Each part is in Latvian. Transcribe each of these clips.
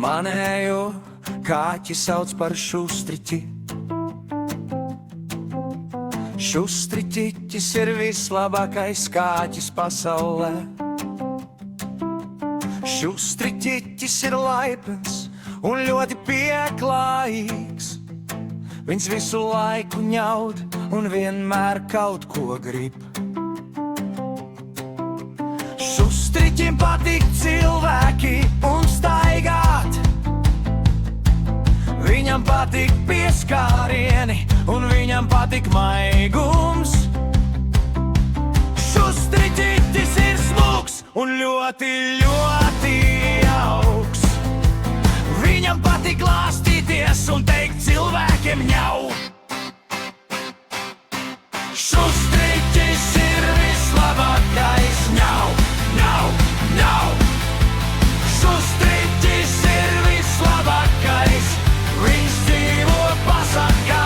Manējo kāķi sauc par Šustriķi. Šustriķiķis ir vislabākais kāķis pasaulē. Šustriķiķis ir laipns un ļoti pieklājīgs. Viņš visu laiku ņaud un vienmēr kaut ko grib. Šustriķim patīk cilvēki un staigāt. Viņam patīk pieskārieni un viņam patīk maigums. Šustriķitis ir smuks un ļoti, ļoti jauks. Viņam patīk glāstīties un teikt cilvēkiem ņau. Šustriķis ir vislabākais ņau, ņau, ņau. Šustriķis ir vislabākais, viņš dzīvo pasakā.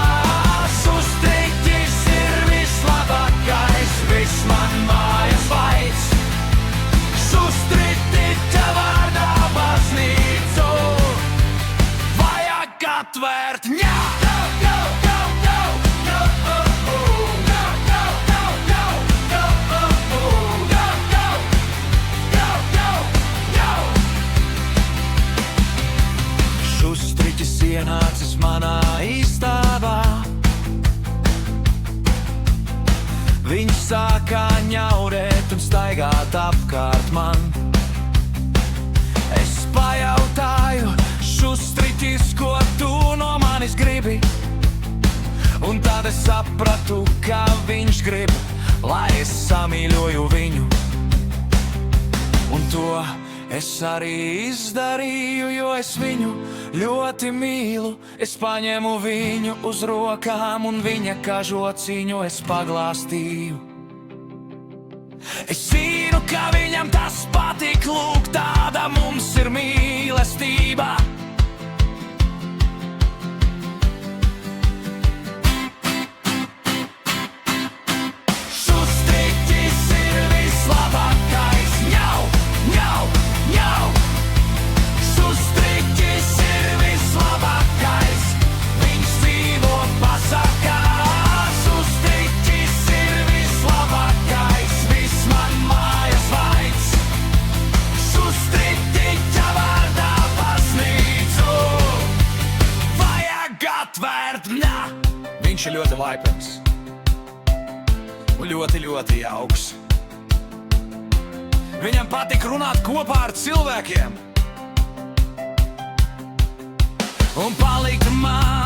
Šustriķis ir vislabākais, viss man mājas vaids. Šustriķa vārdā baznīcu vajag atvērt, ņau. Šustriķis ienācis manā istabā. Viņš sākā ņaurēt un staigāt apkārt man. Es pajautāju, Šustriķis, ko tu no manis gribi? Un tad es sapratu, ka viņš grib, lai es samīļoju viņu. Un to es arī izdarīju, jo es viņu ļoti mīlu. Es paņēmu viņu uz rokām un viņa kažociņu es paglāstīju. Es zinu, ka viņam tas patīk, lūk, tāda mums ir mīlestība. Šustriķis ir vislabākais, ņau, ņau, ņau. Šustriķis ir vislabākais, viņš dzīvo pasakā. Šustriķis ir vislabākais, viss man mājas vaids. Šustriķa vārdā baznīcu vajag atvērt, ņā. Viņš ir ļoti laipns un ļoti, ļoti jauks. Viņam patīk runāt kopā ar cilvēkiem un palikt man.